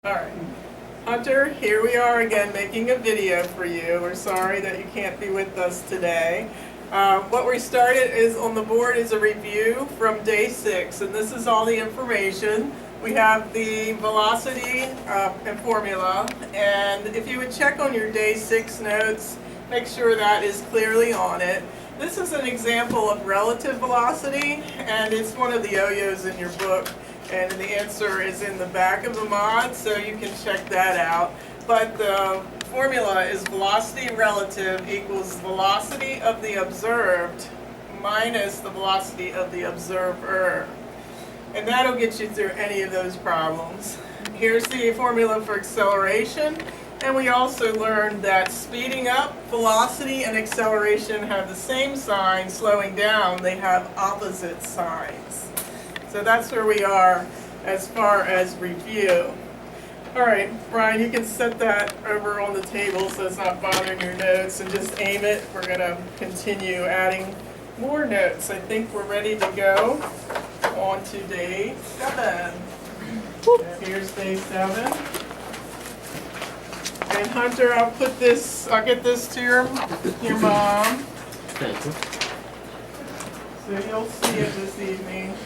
Alright, Hunter, here we are again making a video for you. We're sorry that you can't be with us today. What we started is on the board is a review from day 6, and this is all the information. We have the velocity and formula, and if you would check on your day 6 notes, make sure that is clearly on it. This is an example of relative velocity, and it's one of the yo-yos in your book. And the answer is in the back of the mod, so you can check that out. But the formula is velocity relative equals velocity of the observed minus the velocity of the observer. And that'll get you through any of those problems. Here's the formula for acceleration. And we also learned that speeding up, velocity and acceleration have the same sign. Slowing down, they have opposite signs. So that's where we are as far as review. All right, Brian, you can set that over on the table so it's not bothering your notes, and just aim it. We're going to continue adding more notes. I think we're ready to go on to day 7. And here's day 7. And Hunter, I'll get this to your mom. Thank you. So you'll see it this evening.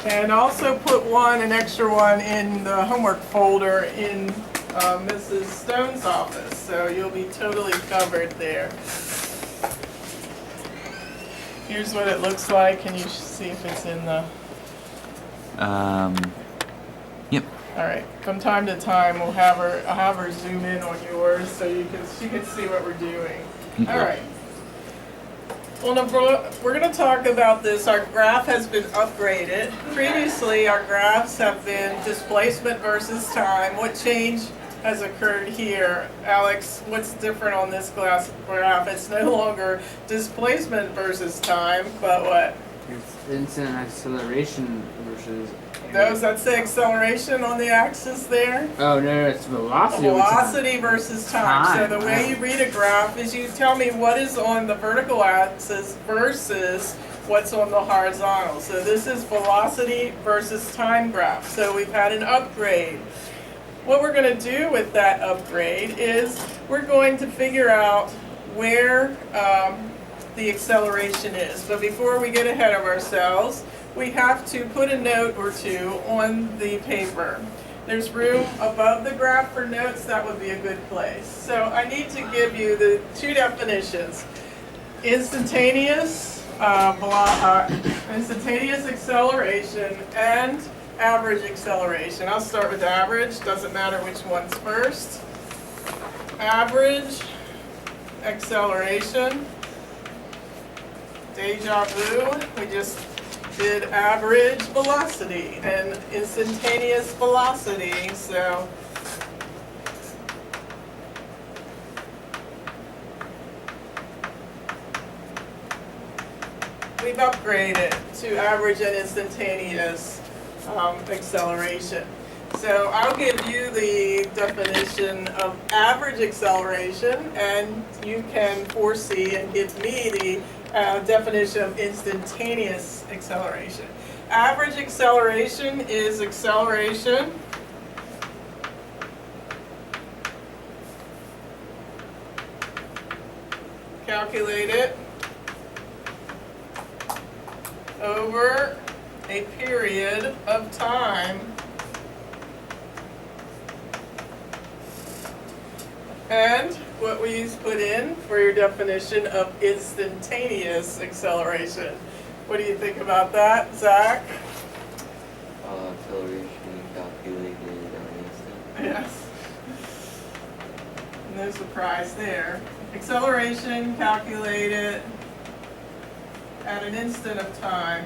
And also put an extra one in the homework folder in Mrs. Stone's office, so you'll be totally covered there. Here's what it looks like. Can you see if it's in the... Yep. All right. From time to time, I'll have her zoom in on yours so she can see what we're doing. Okay. All right. Well, we're going to talk about this. Our graph has been upgraded. Previously, our graphs have been displacement versus time. What change has occurred here? Alex, what's different on this graph? It's no longer displacement versus time, but what? It's instant acceleration versus... That's the acceleration on the axis there? Oh, no, it's velocity. Velocity versus time. So the way you read a graph is you tell me what is on the vertical axis versus what's on the horizontal. So this is velocity versus time graph. So we've had an upgrade. What we're going to do with that upgrade is we're going to figure out where the acceleration is. But before we get ahead of ourselves, we have to put a note or two on the paper. There's room above the graph for notes. That would be a good place. So I need to give you the two definitions. Instantaneous acceleration and average acceleration. I'll start with average. Doesn't matter which one's first. Average acceleration. Deja vu. We just did average velocity and instantaneous velocity. So we've upgraded to average and instantaneous acceleration. So I'll give you the definition of average acceleration, and you can foresee and give me the definition of instantaneous acceleration. Average acceleration is acceleration calculated over a period of time and what we put in for your definition of instantaneous acceleration. What do you think about that, Zach? Acceleration calculated on instant. Yes. No surprise there. Acceleration calculated at an instant of time.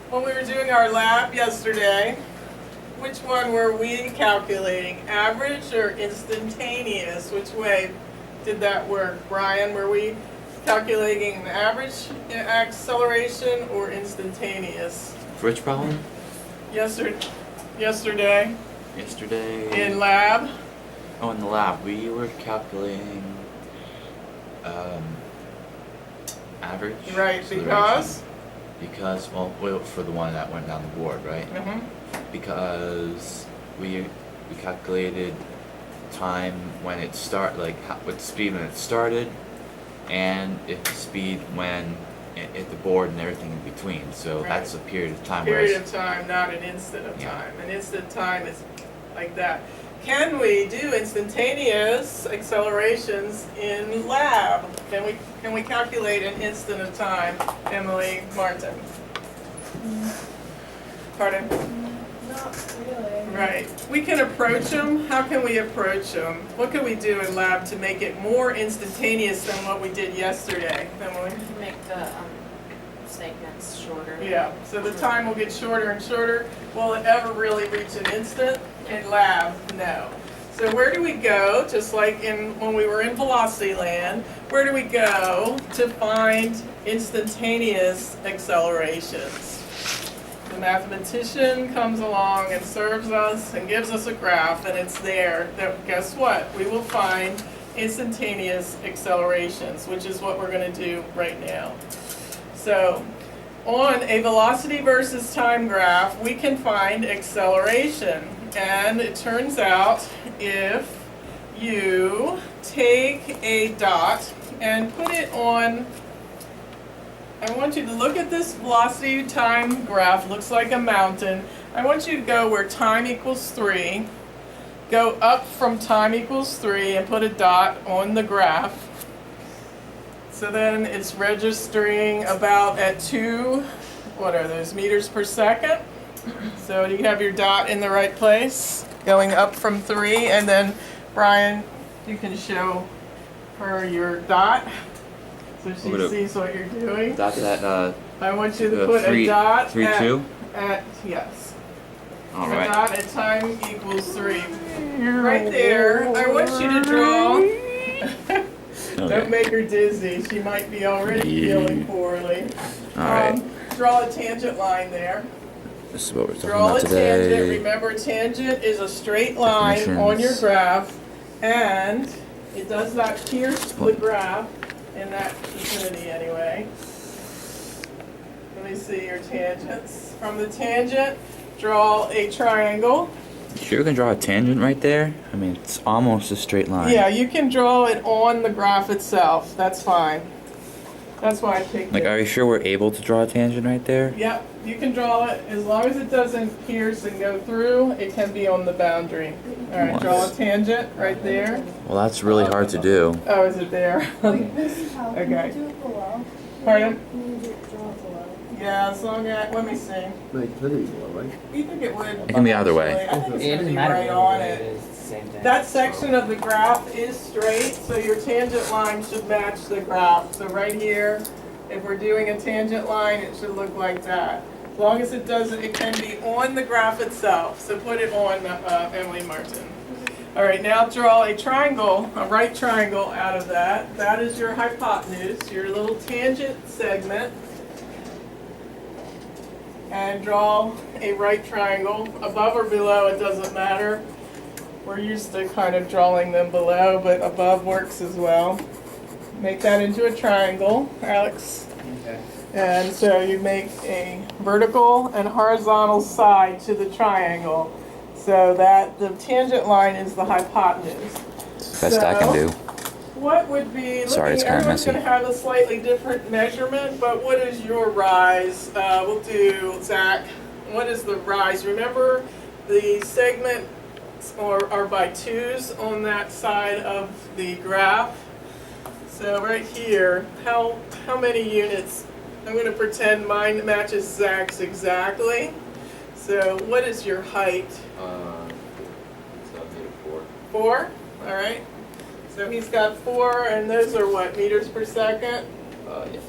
When we were doing our lab yesterday, which one were we calculating? Average or instantaneous? Which way did that work? Brian, were we calculating an average acceleration or instantaneous? For which problem? Yesterday Yesterday. in lab. Oh, in the lab, we were calculating average. Right, acceleration. Because, well, for the one that went down the board, right? Mhm. Because we calculated time when it what speed when it started, and if the speed when at the board and everything in between. So Right. that's a period of time. Period whereas, of time, not an instant of Yeah. time. An instant time is like that. Can we do instantaneous accelerations in lab? Can we calculate an instant of time, Emily Martin? Pardon? Not really. Right. We can approach them. How can we approach them? What can we do in lab to make it more instantaneous than what we did yesterday, Emily? Make the segments shorter. Yeah, so the time will get shorter and shorter. Will it ever really reach an instant? In lab, no. So where do we go, just like when we were in Velocity Land, where do we go to find instantaneous accelerations? The mathematician comes along and serves us and gives us a graph, and it's there. Guess what? We will find instantaneous accelerations, which is what we're going to do right now. So on a velocity versus time graph, we can find acceleration. And it turns out if you take a dot and put it on, I want you to look at this velocity time graph, looks like a mountain. I want you to go where time equals 3, go up from time equals 3 and put a dot on the graph. So then it's registering about at 2, what are those, meters per second? So you have your dot in the right place, going up from 3, and then Brian, you can show her your dot, so she sees what you're doing. Dot at I want you to put a dot 3, 2. at yes. All A right. dot at time equals 3. Right there, I want you to draw. Don't make her dizzy. She might be already feeling poorly. All right. Draw a tangent line there. This is what we're talking Draw about a today. tangent. Remember, a tangent is a straight line on your Definitions. graph, and it does not pierce the graph in that vicinity anyway. Let me see your tangents. From the tangent, draw a triangle. Sure, we can draw a tangent right there. I mean, it's almost a straight line. Yeah, you can draw it on the graph itself. That's fine. That's why I picked Like, it. are you sure we're able to draw a tangent right there? Yep, you can draw it as long as it doesn't pierce and go through. It can be on the boundary. All right, draw a tangent right there. Well, that's really hard to do. Oh, is it there? This is how Okay. can you do it below? Pardon? Can you do it draw below? Yeah, as long as let me see. Like, literally below, right? You think it would? It can be either way. Actually, I think it's It gonna doesn't be matter right where on it it. is, it's the same thing. That section of the graph is straight, so your tangent line should match the graph. So right here, if we're doing a tangent line, it should look like that. As long as it doesn't, it can be on the graph itself. So put it on, Emily Martin. All right, now draw a triangle, a right triangle out of that. That is your hypotenuse, your little tangent segment. And draw a right triangle, above or below, it doesn't matter. We're used to kind of drawing them below, but above works as well. Make that into a triangle, Alex. Okay. And so you make a vertical and horizontal side to the triangle, so that the tangent line is the hypotenuse. Best I can do. What would be, Sorry, it's kinda everyone's messy. going to have a slightly different measurement, but what is your rise? We'll do, Zach, what is the rise? Remember, the segments are by 2's on that side of the graph. So right here, how many units? I'm going to pretend mine matches Zach's exactly. So what is your height? It's up here 4. 4? All right. So he's got 4, and those are what, meters per second? Yes.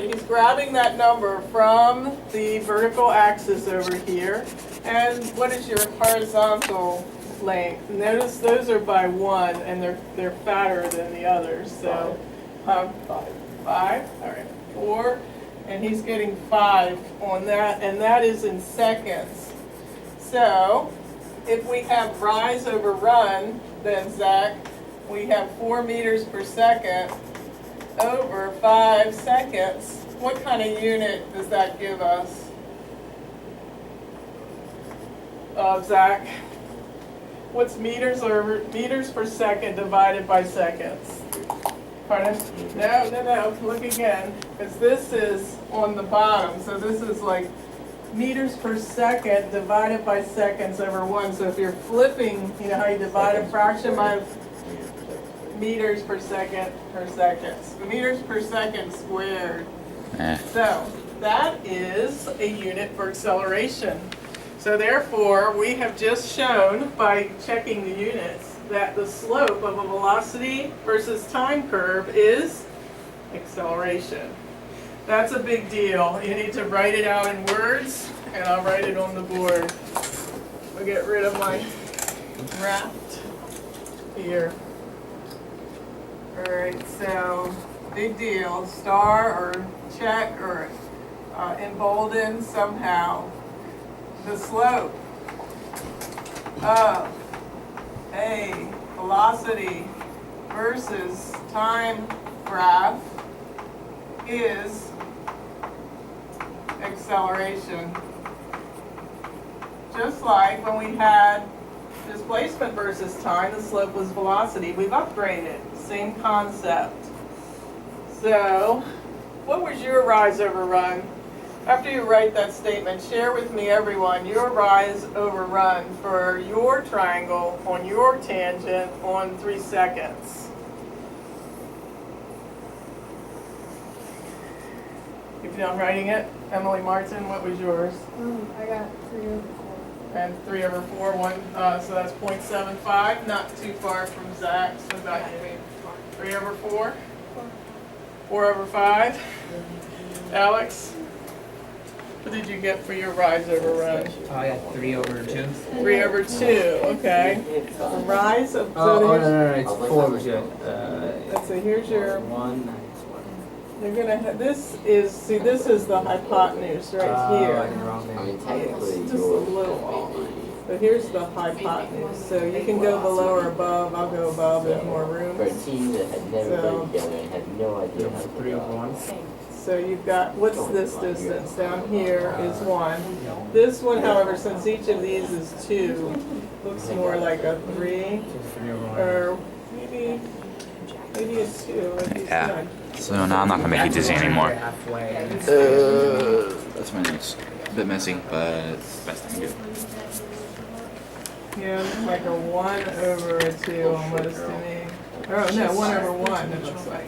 He's grabbing that number from the vertical axis over here. And what is your horizontal length? Notice those are by 1, and they're fatter than the others. So, 5. 5? All right. 4. And he's getting 5 on that, and that is in seconds. So, if we have rise over run, then Zach, we have 4 meters per second, over 5 seconds. What kind of unit does that give us? Zach, what's meters per second divided by seconds? Pardon? No, look again, because this is on the bottom, so this is like meters per second divided by seconds over 1. So if you're flipping, you know how you divide a fraction by meters per second per seconds. Meters per second squared. So that is a unit for acceleration. So therefore, we have just shown by checking the units that the slope of a velocity versus time curve is acceleration. That's a big deal. You need to write it out in words, and I'll write it on the board. I'll get rid of my raft here. All right, so big deal. Star or check or embolden somehow the slope of a velocity versus time graph is acceleration. Just like when we had displacement versus time, the slope was velocity. We've upgraded, same concept. So, what was your rise over run? After you write that statement, share with me, everyone, your rise over run for your triangle on your tangent on 3 seconds. If you're not writing it, Emily Martin, what was yours? I got 3 over 4. And 3 over 4, so that's 0.75, not too far from Zach's. What about you? 3 over 4? 4 over 5? Alex? What did you get for your rise over run? I got 3 over 2. 3 over 2, okay. The rise of, No, it's 4 over 2. So here's your, 1. you're gonna have, this is the hypotenuse right I'm here. wrong I there. mean, technically, It's just a yours little may off. be- But here's the hypotenuse, so you can go below or above. I'll go above, there's more room. For a team that had never So- played together and had no idea how to 3 over 1. So you've got, what's this distance? Down here is 1. This one, however, since each of these is 2, looks more like a 3, 3 over 1. or maybe a 2, like you Yeah. said. So now I'm not gonna make you dizzy anymore. Halfway. That's my notes. A bit messy, but it's the best I can do. Yeah, it looks like a 1 over a 2 almost to me. Oh, no, 1 over 1 it looks like.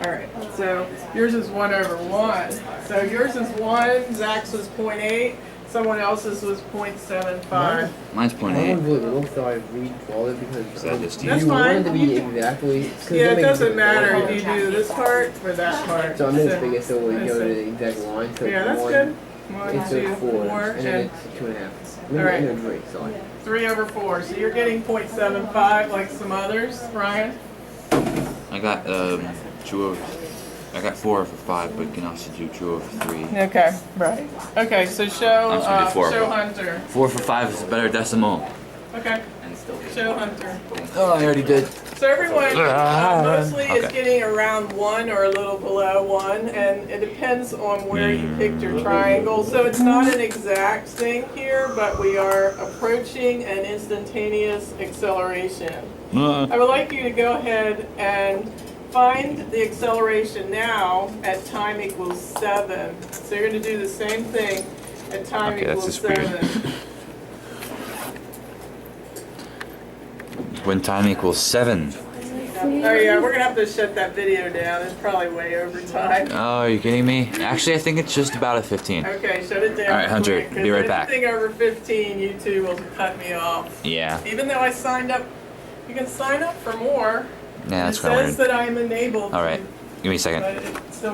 All right, so yours is 1 over 1. So yours is 1, Zach's was 0.8, someone else's was 0.75. Mine's I 0.8. was really little, so I recalled it because that just you? That's you want it to fine. be exactly. 'cause Yeah, it makes doesn't matter if difference. you do this part or that part. So I'm in the biggest, so we that's go to it. the exact line. So Yeah, it's that's 1, good. 1, It's 2, 4, 4, and then and it's 2.5. All right. No drink, sorry. 3 over 4. So you're getting 0.75 like some others, Ryan? I got 2 over. I got 4 over 5, but you can also do 2 over 3. Okay, right. Okay, so show, I'm just gonna do 4 show over. Hunter. 4 for 5 is a better decimal. Okay, show Hunter. Oh, I already did. So everyone mostly is Okay. getting around 1 or a little below 1, and it depends on where you picked your triangle. So it's not an exact thing here, but we are approaching an instantaneous acceleration. I would like you to go ahead and find the acceleration now at time equals 7. So you're going to do the same thing at time Okay, that's equals just weird. 7. When time equals 7. Oh yeah, we're gonna have to shut that video down. It's probably way over time. Oh, are you kidding me? Actually, I think it's just about at 15. Okay, shut it down. All right, Hunter, quick, 'cause be right back. anything over 15, you two will cut me off. Yeah. Even though I signed up, you can sign up for more. Yeah, that's It kind of says weird. that I'm enabled. All right. Give me a second. But it still